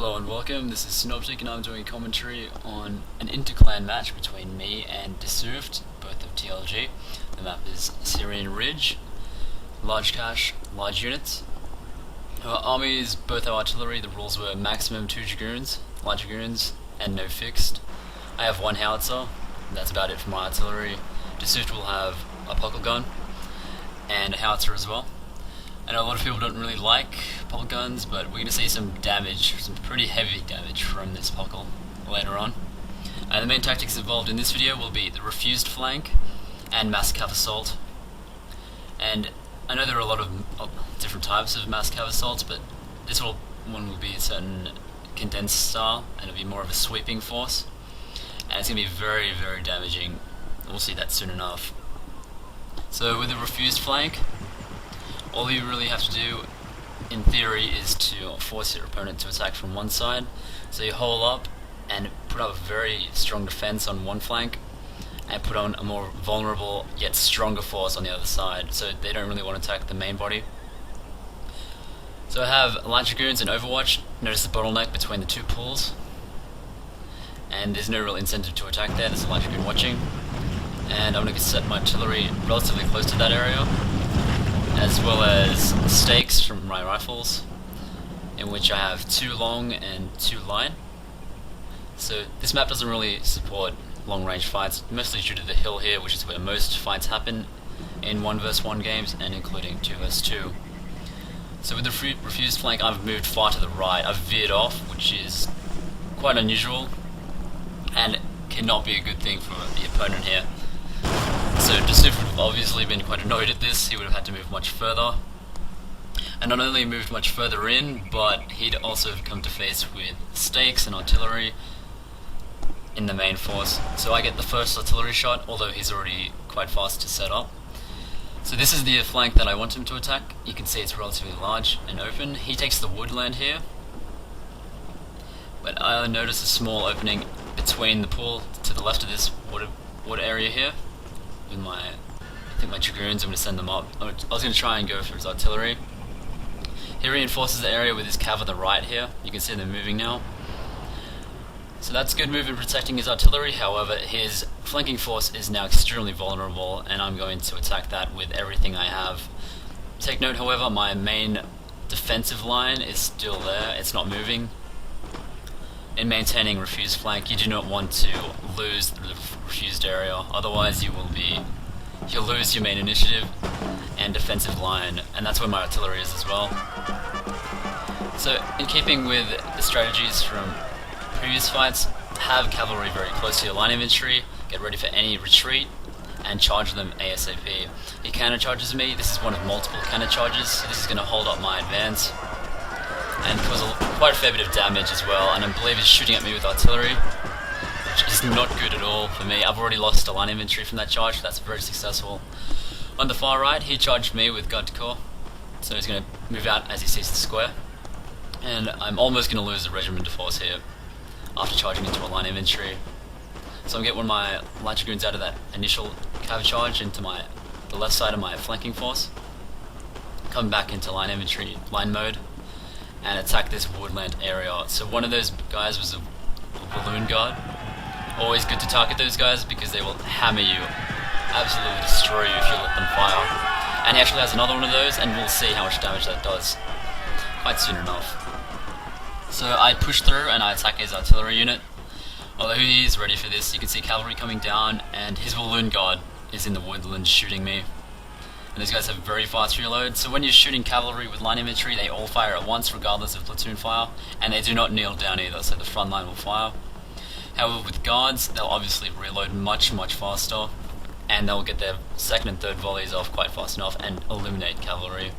Hello and welcome, this is Synoptic and I'm doing commentary on an interclan match between me and Desufed, both of TLG. The map is Syrian Ridge, large cache, large units. Our armies, both our artillery, the rules were maximum 2 Dragoons, light Dragoons, and no fixed. I have 1 Howitzer, that's about it for my artillery. Desufed will have a Puckle gun, and a Howitzer as well. I know a lot of people don't really like Puckle guns, but we're going to see some damage, some pretty heavy damage from this Puckle later on. The main tactics involved in this video will be the refused flank and mass cav assault. And I know there are a lot of different types of mass cav assaults, but this one will be a certain condensed style, and it'll be more of a sweeping force. And it's going to be very, very damaging. We'll see that soon enough. So with the refused flank, all you really have to do, in theory, is to force your opponent to attack from one side. So you hole up and put up a very strong defense on one flank, and put on a more vulnerable yet stronger force on the other side, so they don't really want to attack the main body. So I have light Dragoons in Overwatch. Notice the bottleneck between the two pools, and there's no real incentive to attack there. There's a light Dragoon watching, and I'm going to set my artillery relatively close to that area, as well as stakes from my rifles, in which I have 2 long and 2 light. So this map doesn't really support long range fights, mostly due to the hill here, which is where most fights happen in 1 vs 1 games, and including 2 vs 2. So with the refused flank, I've moved far to the right. I've veered off, which is quite unusual, and cannot be a good thing for the opponent here. So Desufed would have obviously been quite annoyed at this. He would have had to move much further, and not only moved much further in, but he'd also come to face with stakes and artillery in the main force. So I get the first artillery shot, although he's already quite fast to set up. So this is the flank that I want him to attack. You can see it's relatively large and open. He takes the woodland here, but I notice a small opening between the pool to the left of this wood area here. With I think my Dragoons, I'm going to send them up. I was going to try and go for his artillery. He reinforces the area with his cav on the right here. You can see them moving now. So that's a good move in protecting his artillery. However, his flanking force is now extremely vulnerable, and I'm going to attack that with everything I have. Take note, however, my main defensive line is still there. It's not moving. In maintaining refused flank, you do not want to lose the refused area, otherwise you'll lose your main initiative and defensive line, and that's where my artillery is as well. So in keeping with the strategies from previous fights, have cavalry very close to your line infantry, get ready for any retreat, and charge them ASAP. He counter charges me. This is one of multiple counter charges, so this is going to hold up my advance and cause quite a fair bit of damage as well, and I believe he's shooting at me with artillery, which is not good at all for me. I've already lost a line infantry from that charge, that's very successful. On the far right, he charged me with Gard, so he's going to move out as he sees the square, and I'm almost going to lose the Regiment de force here after charging into a line infantry. So I'm going to get one of my light Dragoons out of that initial cav charge into the left side of my flanking force, come back into line infantry line mode, and attack this woodland area. So one of those guys was a Walloon Guard. Always good to target those guys because they will hammer you, absolutely destroy you if you let them fire. And he actually has another one of those, and we'll see how much damage that does quite soon enough. So I push through and I attack his artillery unit. Although he is ready for this, you can see cavalry coming down, and his Walloon Guard is in the woodland shooting me. And these guys have very fast reload, so when you're shooting cavalry with line infantry, they all fire at once regardless of platoon fire, and they do not kneel down either, so the front line will fire. However, with guards, they'll obviously reload much faster, and they'll get their second and third volleys off quite fast enough and eliminate cavalry.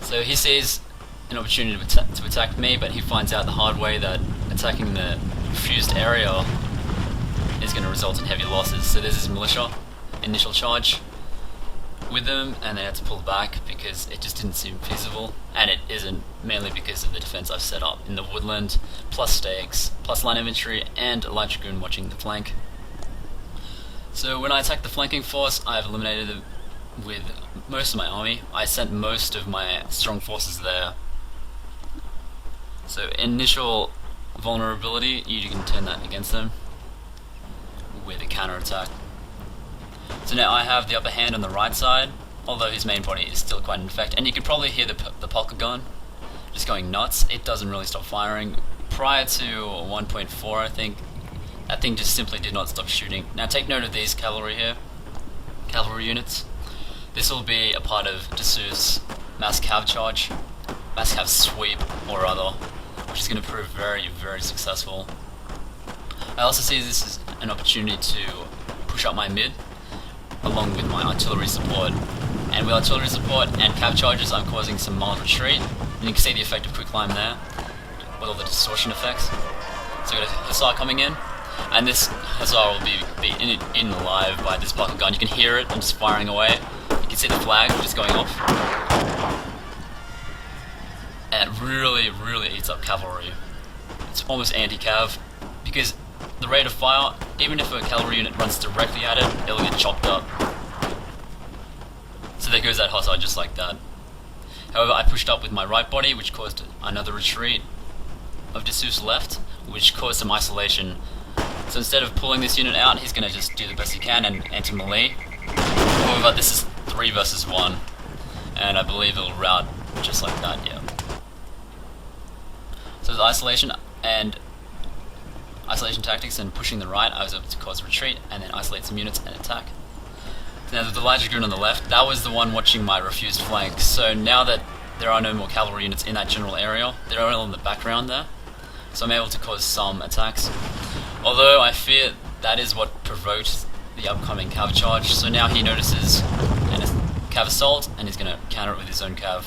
So he sees an opportunity to attack me, but he finds out the hard way that attacking the refused area is going to result in heavy losses. So there's his militia initial charge with them, and they had to pull back because it just didn't seem feasible, and it isn't, mainly because of the defense I've set up in the woodland, plus stakes, plus line infantry, and a light Dragoon watching the flank. So when I attack the flanking force, I've eliminated them with most of my army. I sent most of my strong forces there, So initial vulnerability, you can turn that against them with a counter-attack. So now I have the upper hand on the right side, although his main body is still quite in effect, and you can probably hear the Puckle gun just going nuts. It doesn't really stop firing. Prior to 1.4, I think, that thing just simply did not stop shooting. Now take note of these cavalry here, cavalry units. This will be a part of Desufed's mass cav charge, mass cav sweep or other, which is going to prove very, very successful. I also see this as an opportunity to push up my mid, along with my artillery support. And with artillery support and cav charges, I'm causing some mild retreat, and you can see the effect of quicklime there, with all the distortion effects. So we've got a hussar coming in, and this hussar will be eaten alive by this Puckle gun. You can hear it and just firing away. You can see the flag just going off. And it really, really eats up cavalry. It's almost anti-cav, because the rate of fire, even if a cavalry unit runs directly at it, it'll get chopped up. So there goes that hussar just like that. However, I pushed up with my right body, which caused another retreat of Desufed's left, which caused some isolation. So instead of pulling this unit out, he's going to just do the best he can and enter melee. However, this is 3 versus 1, and I believe it'll rout just like that, yeah. So the isolation tactics and pushing the right, I was able to cause retreat and then isolate some units and attack. Now the large Dragoon on the left, that was the one watching my refused flank. So now that there are no more cavalry units in that general area, they're all in the background there, so I'm able to cause some attacks. Although I fear that is what provoked the upcoming cav charge, so now he notices a cav assault and he's going to counter it with his own cav.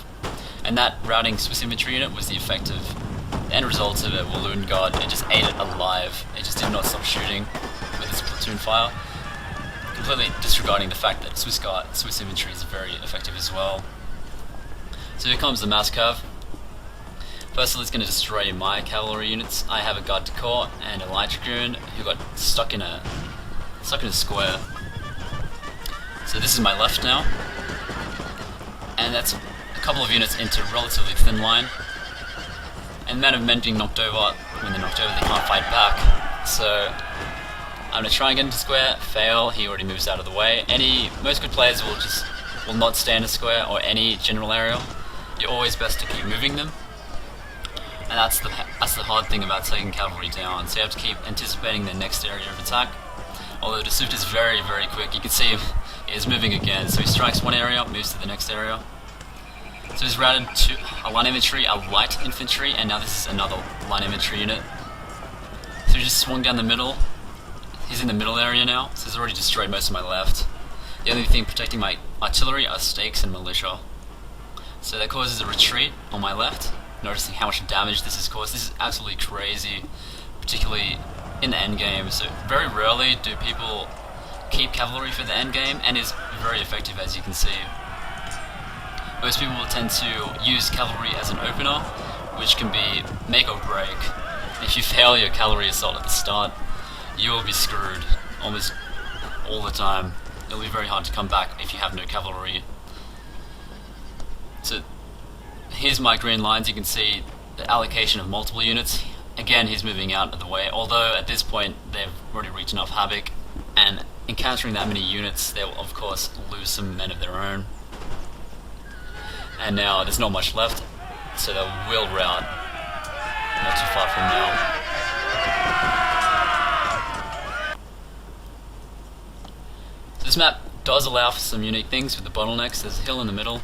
And that routing Swiss infantry unit was the effective end result of a Walloon Gard. It just ate it alive. It just did not stop shooting with its platoon fire, completely disregarding the fact that Swiss infantry is very effective as well. So here comes the mass cav. Firstly, it's going to destroy my cavalry units. I have a Gard de corps and a light Dragoon who got stuck in a square. So this is my left now, and that's a couple of units into relatively thin line. And the amount of men being knocked over, when they're knocked over they can't fight back. So I'm going to try and get into square, fail, he already moves out of the way. Most good players will not stay in a square or any general area. You're always best to keep moving them. And that's the hard thing about taking cavalry down, so you have to keep anticipating the next area of attack. Although Desufed is very, very quick, you can see him is moving again, so he strikes one area, moves to the next area. So he's routed to a line infantry, a light infantry, and now this is another line infantry unit. So he just swung down the middle. He's in the middle area now, so he's already destroyed most of my left. The only thing protecting my artillery are stakes and militia. So that causes a retreat on my left, noticing how much damage this has caused. This is absolutely crazy, particularly in the end game. So very rarely do people keep cavalry for the end game, and is very effective, as you can see. Most people will tend to use cavalry as an opener, which can be make or break. If you fail your cavalry assault at the start, you will be screwed almost all the time. It'll be very hard to come back if you have no cavalry. So here's my green lines. You can see the allocation of multiple units. Again, he's moving out of the way, although at this point they've already wreaked enough havoc, and encountering that many units, they will of course lose some men of their own. And now there's not much left, so they will rout not too far from now. So this map does allow for some unique things with the bottlenecks. There's a hill in the middle,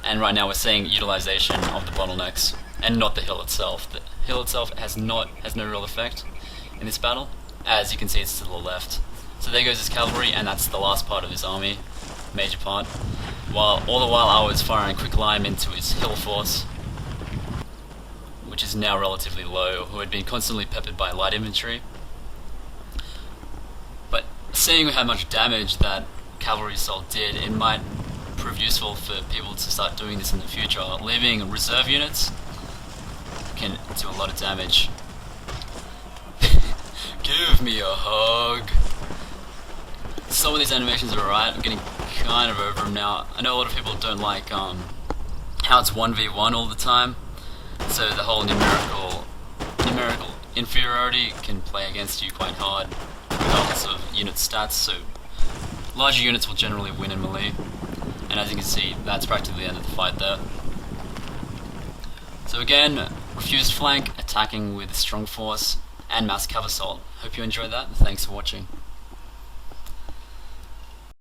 and right now we're seeing utilization of the bottlenecks and not the hill itself. The hill itself has no real effect in this battle. As you can see, it's to the left. So there goes his cavalry, and that's the last part of his army, major part. All the while I was firing quicklime into his hill force, which is now relatively low, who had been constantly peppered by light infantry. But seeing how much damage that cavalry assault did, it might prove useful for people to start doing this in the future. Leaving reserve units can do a lot of damage. Give me a hug. Some of these animations are alright. I'm getting kind of over them now. I know a lot of people don't like how it's 1v1 all the time. So the whole numerical inferiority can play against you quite hard, regardless of unit stats. So larger units will generally win in melee, and as you can see, that's practically the end of the fight there. So again, refused flank, attacking with a strong force, and mass cav assault. Hope you enjoyed that, thanks for watching.